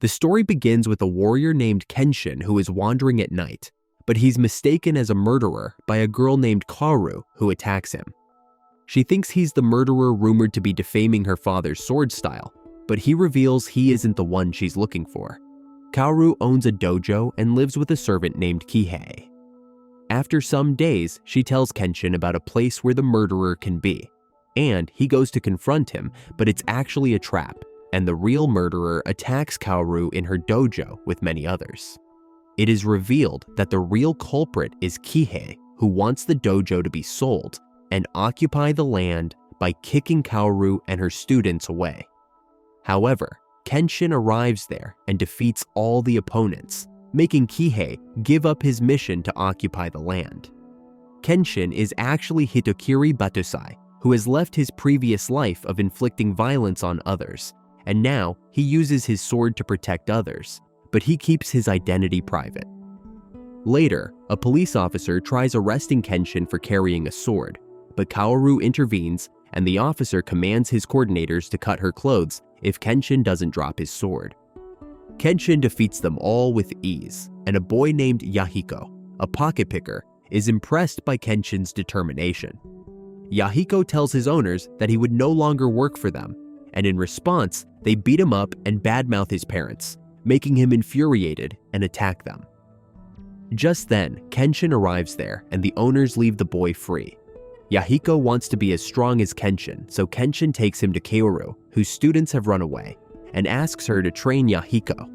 The story begins with a warrior named Kenshin who is wandering at night, but he's mistaken as a murderer by a girl named Kaoru who attacks him. She thinks he's the murderer rumored to be defaming her father's sword style, but he reveals he isn't the one she's looking for. Kaoru owns a dojo and lives with a servant named Kihei. After some days, she tells Kenshin about a place where the murderer can be, and he goes to confront him, but it's actually a trap, and the real murderer attacks Kaoru in her dojo with many others. It is revealed that the real culprit is Kihei, who wants the dojo to be sold and occupy the land by kicking Kaoru and her students away. However, Kenshin arrives there and defeats all the opponents, making Kihei give up his mission to occupy the land. Kenshin is actually Hitokiri Batusai, who has left his previous life of inflicting violence on others, and now he uses his sword to protect others, but he keeps his identity private. Later, a police officer tries arresting Kenshin for carrying a sword, but Kaoru intervenes and the officer commands his coordinators to cut her clothes if Kenshin doesn't drop his sword. Kenshin defeats them all with ease, and a boy named Yahiko, a pocket picker, is impressed by Kenshin's determination. Yahiko tells his owners that he would no longer work for them, and in response, they beat him up and badmouth his parents, making him infuriated and attack them. Just then, Kenshin arrives there and the owners leave the boy free. Yahiko wants to be as strong as Kenshin, so Kenshin takes him to Kaoru, whose students have run away, and asks her to train Yahiko.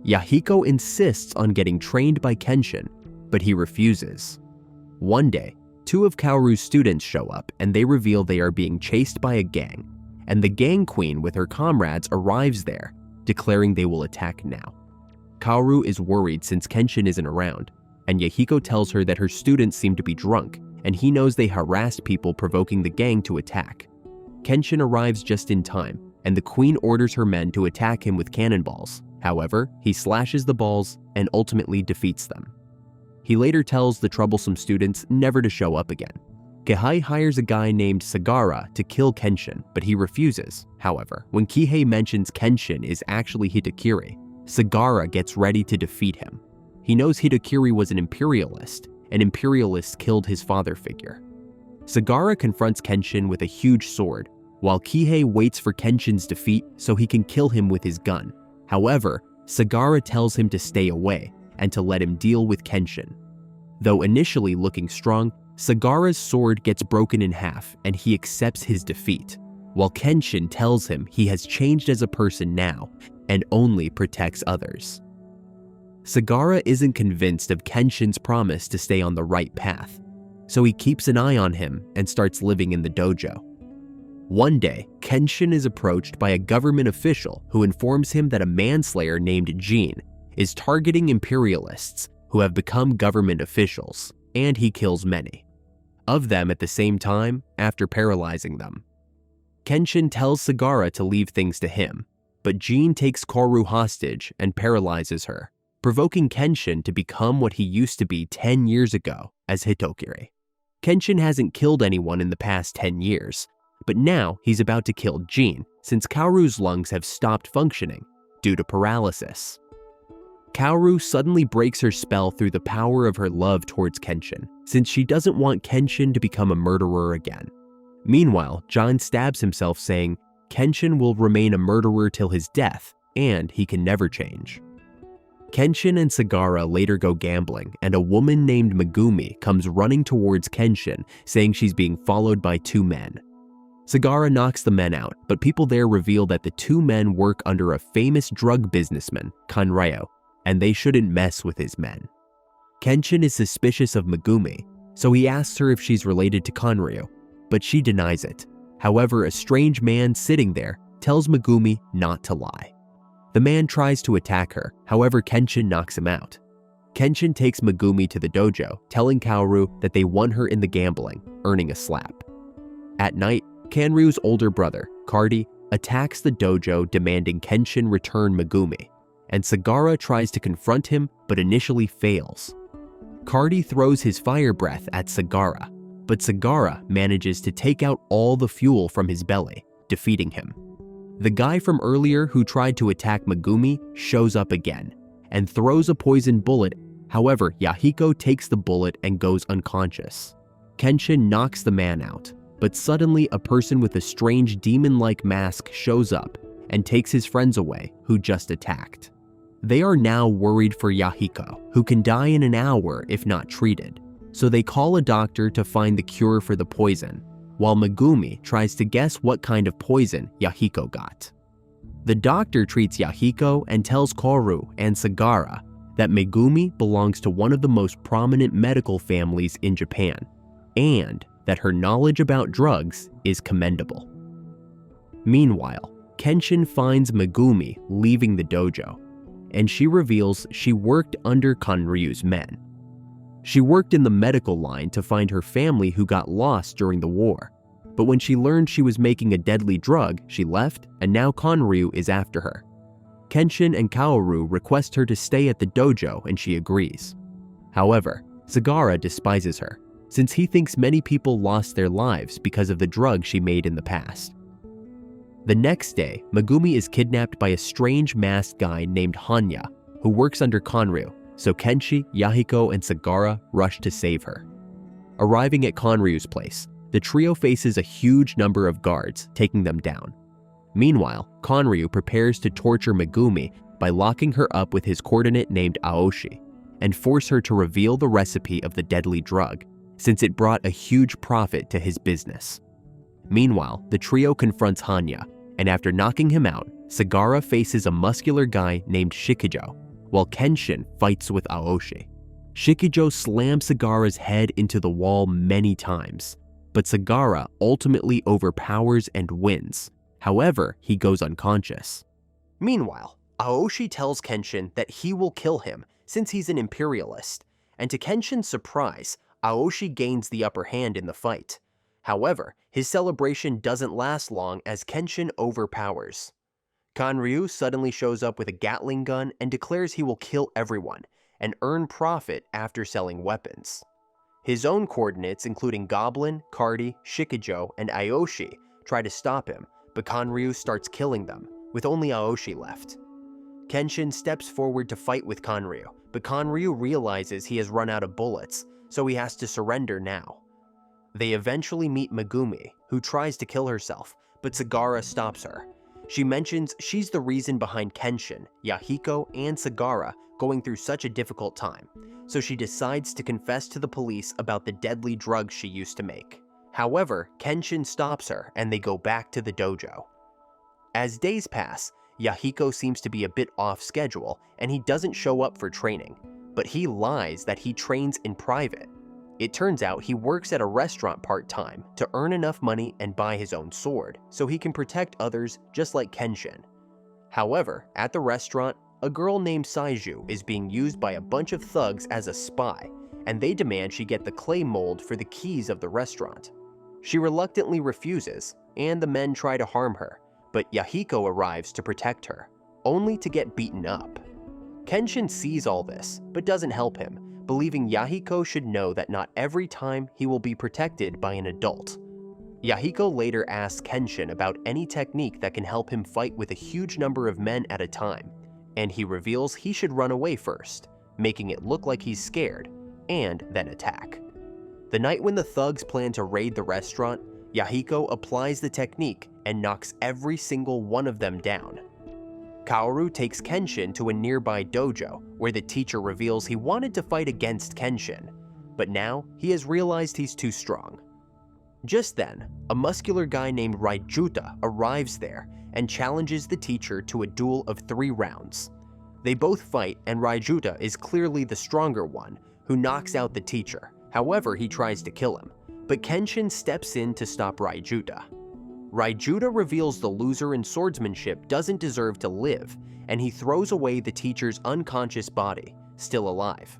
Yahiko insists on getting trained by Kenshin, but he refuses. One day, two of Kaoru's students show up and they reveal they are being chased by a gang, and the gang queen with her comrades arrives there, declaring they will attack now. Kaoru is worried since Kenshin isn't around, and Yahiko tells her that her students seem to be drunk, and he knows they harassed people, provoking the gang to attack. Kenshin arrives just in time, and the queen orders her men to attack him with cannonballs. However, he slashes the balls and ultimately defeats them. He later tells the troublesome students never to show up again. Kihei hires a guy named Sagara to kill Kenshin, but he refuses. However, when Kihei mentions Kenshin is actually Hitokiri, Sagara gets ready to defeat him. He knows Hitokiri was an imperialist, and imperialists killed his father figure. Sagara confronts Kenshin with a huge sword, while Kihei waits for Kenshin's defeat so he can kill him with his gun. However, Sagara tells him to stay away and to let him deal with Kenshin. Though initially looking strong, Sagara's sword gets broken in half and he accepts his defeat, while Kenshin tells him he has changed as a person now and only protects others. Sagara isn't convinced of Kenshin's promise to stay on the right path, so he keeps an eye on him and starts living in the dojo. One day, Kenshin is approached by a government official who informs him that a manslayer named Jin is targeting imperialists who have become government officials, and he kills many of them at the same time after paralyzing them. Kenshin tells Sagara to leave things to him, but Jin takes Kaoru hostage and paralyzes her, provoking Kenshin to become what he used to be 10 years ago as Hitokiri. Kenshin hasn't killed anyone in the past 10 years, but now he's about to kill Jin since Kaoru's lungs have stopped functioning due to paralysis. Kaoru suddenly breaks her spell through the power of her love towards Kenshin, since she doesn't want Kenshin to become a murderer again. Meanwhile, Jin stabs himself, saying Kenshin will remain a murderer till his death, and he can never change. Kenshin and Sagara later go gambling, and a woman named Megumi comes running towards Kenshin, saying she's being followed by two men. Sagara knocks the men out, but people there reveal that the two men work under a famous drug businessman, Kanryo, and they shouldn't mess with his men. Kenshin is suspicious of Megumi, so he asks her if she's related to Kanryo, but she denies it. However, a strange man sitting there tells Megumi not to lie. The man tries to attack her, however Kenshin knocks him out. Kenshin takes Megumi to the dojo, telling Kaoru that they won her in the gambling, earning a slap. At night, Kanryu's older brother, Kardi, attacks the dojo demanding Kenshin return Megumi, and Sagara tries to confront him but initially fails. Kardi throws his fire breath at Sagara, but Sagara manages to take out all the fuel from his belly, defeating him. The guy from earlier who tried to attack Megumi shows up again and throws a poison bullet. However, Yahiko takes the bullet and goes unconscious. Kenshin knocks the man out, but suddenly a person with a strange demon-like mask shows up and takes his friends away who just attacked. They are now worried for Yahiko, who can die in an hour if not treated, so they call a doctor to find the cure for the poison, while Megumi tries to guess what kind of poison Yahiko got. The doctor treats Yahiko and tells Kaoru and Sagara that Megumi belongs to one of the most prominent medical families in Japan, and that her knowledge about drugs is commendable. Meanwhile, Kenshin finds Megumi leaving the dojo, and she reveals she worked under Kanryu's men. She worked in the medical line to find her family who got lost during the war, but when she learned she was making a deadly drug, she left, and now Kanryu is after her. Kenshin and Kaoru request her to stay at the dojo and she agrees. However, Sagara despises her, since he thinks many people lost their lives because of the drug she made in the past. The next day, Megumi is kidnapped by a strange masked guy named Hanya, who works under Kanryu, so Kenshi, Yahiko, and Sagara rush to save her. Arriving at Kanryu's place, the trio faces a huge number of guards, taking them down. Meanwhile, Kanryu prepares to torture Megumi by locking her up with his coordinate named Aoshi, and force her to reveal the recipe of the deadly drug, since it brought a huge profit to his business. Meanwhile, the trio confronts Hanya, and after knocking him out, Sagara faces a muscular guy named Shikijo, while Kenshin fights with Aoshi. Shikijo slams Sagara's head into the wall many times, but Sagara ultimately overpowers and wins. However, he goes unconscious. Meanwhile, Aoshi tells Kenshin that he will kill him since he's an imperialist, and to Kenshin's surprise, Aoshi gains the upper hand in the fight. However, his celebration doesn't last long as Kenshin overpowers. Kanryu suddenly shows up with a Gatling gun and declares he will kill everyone and earn profit after selling weapons. His own coordinates, including Goblin, Cardi, Shikijo, and Aoshi, try to stop him, but Kanryu starts killing them, with only Aoshi left. Kenshin steps forward to fight with Kanryu, but Kanryu realizes he has run out of bullets, so he has to surrender now. They eventually meet Megumi, who tries to kill herself, but Sagara stops her. She mentions she's the reason behind Kenshin, Yahiko, and Sagara going through such a difficult time, so she decides to confess to the police about the deadly drugs she used to make. However, Kenshin stops her and they go back to the dojo. As days pass, Yahiko seems to be a bit off schedule and he doesn't show up for training, but he lies that he trains in private. It turns out he works at a restaurant part-time to earn enough money and buy his own sword, so he can protect others just like Kenshin. However, at the restaurant, a girl named Saiju is being used by a bunch of thugs as a spy, and they demand she get the clay mold for the keys of the restaurant. She reluctantly refuses, and the men try to harm her, but Yahiko arrives to protect her, only to get beaten up. Kenshin sees all this, but doesn't help him, believing Yahiko should know that not every time he will be protected by an adult. Yahiko later asks Kenshin about any technique that can help him fight with a huge number of men at a time, and he reveals he should run away first, making it look like he's scared, and then attack. The night when the thugs plan to raid the restaurant, Yahiko applies the technique and knocks every single one of them down. Kaoru takes Kenshin to a nearby dojo where the teacher reveals he wanted to fight against Kenshin, but now he has realized he's too strong. Just then, a muscular guy named Raijuta arrives there and challenges the teacher to a duel of 3 rounds. They both fight and Raijuta is clearly the stronger one, who knocks out the teacher. However, he tries to kill him, but Kenshin steps in to stop Raijuta. Raijuta reveals the loser in swordsmanship doesn't deserve to live, and he throws away the teacher's unconscious body, still alive.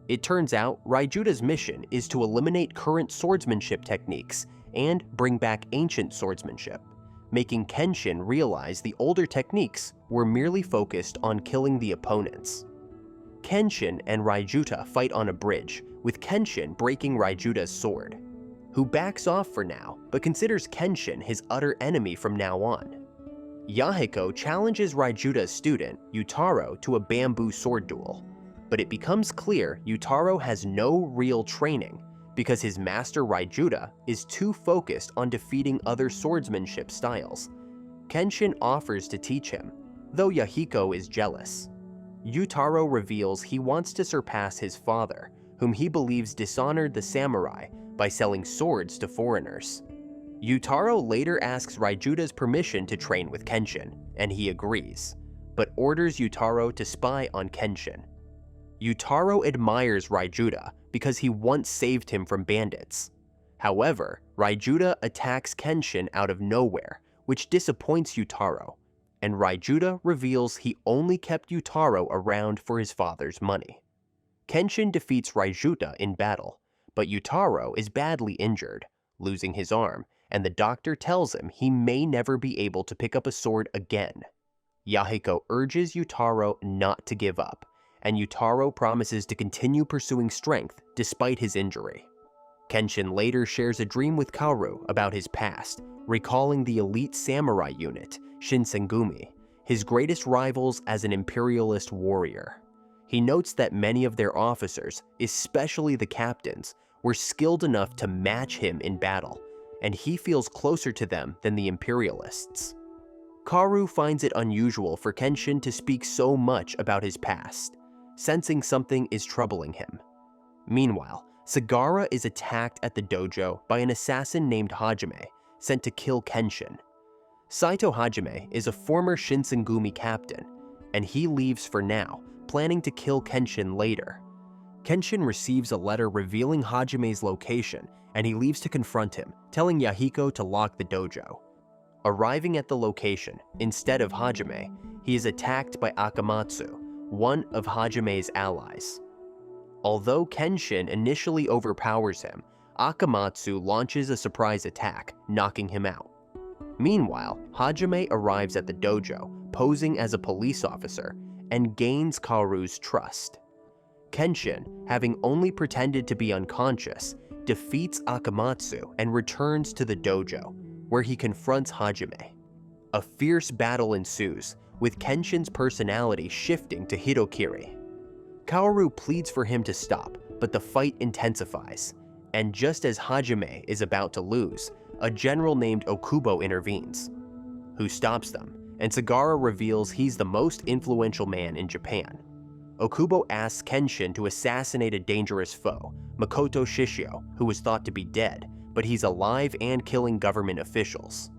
It turns out Raijuta's mission is to eliminate current swordsmanship techniques and bring back ancient swordsmanship, making Kenshin realize the older techniques were merely focused on killing the opponents. Kenshin and Raijuta fight on a bridge, with Kenshin breaking Raijuta's sword, who backs off for now but considers Kenshin his utter enemy from now on. Yahiko challenges Raijuta's student, Yutaro, to a bamboo sword duel, but it becomes clear Yutaro has no real training because his master Raijuta is too focused on defeating other swordsmanship styles. Kenshin offers to teach him, though Yahiko is jealous. Yutaro reveals he wants to surpass his father, whom he believes dishonored the samurai by selling swords to foreigners. Yutaro later asks Raijuta's permission to train with Kenshin, and he agrees, but orders Yutaro to spy on Kenshin. Yutaro admires Raijuta because he once saved him from bandits. However, Raijuta attacks Kenshin out of nowhere, which disappoints Yutaro, and Raijuta reveals he only kept Yutaro around for his father's money. Kenshin defeats Raijuta in battle, but Yutaro is badly injured, losing his arm, and the doctor tells him he may never be able to pick up a sword again. Yahiko urges Yutaro not to give up, and Yutaro promises to continue pursuing strength despite his injury. Kenshin later shares a dream with Kaoru about his past, recalling the elite samurai unit, Shinsengumi, his greatest rivals as an imperialist warrior. He notes that many of their officers, especially the captains, were skilled enough to match him in battle, and he feels closer to them than the imperialists. Kaoru finds it unusual for Kenshin to speak so much about his past, sensing something is troubling him. Meanwhile, Sagara is attacked at the dojo by an assassin named Hajime, sent to kill Kenshin. Saito Hajime is a former Shinsengumi captain, and he leaves for now, planning to kill Kenshin later. Kenshin receives a letter revealing Hajime's location, and he leaves to confront him, telling Yahiko to lock the dojo. Arriving at the location, instead of Hajime, he is attacked by Akamatsu, one of Hajime's allies. Although Kenshin initially overpowers him, Akamatsu launches a surprise attack, knocking him out. Meanwhile, Hajime arrives at the dojo, posing as a police officer, and gains Kaoru's trust. Kenshin, having only pretended to be unconscious, defeats Akamatsu and returns to the dojo, where he confronts Hajime. A fierce battle ensues, with Kenshin's personality shifting to Hitokiri. Kaoru pleads for him to stop, but the fight intensifies, and just as Hajime is about to lose, a general named Okubo intervenes, who stops them, and Sagara reveals he's the most influential man in Japan. Okubo asks Kenshin to assassinate a dangerous foe, Makoto Shishio, who was thought to be dead, but he's alive and killing government officials.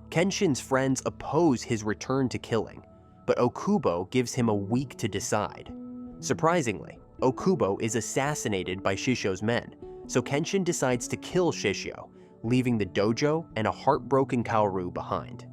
Kenshin's friends oppose his return to killing, but Okubo gives him a week to decide. Surprisingly, Okubo is assassinated by Shishio's men, so Kenshin decides to kill Shishio, leaving the dojo and a heartbroken Kaoru behind.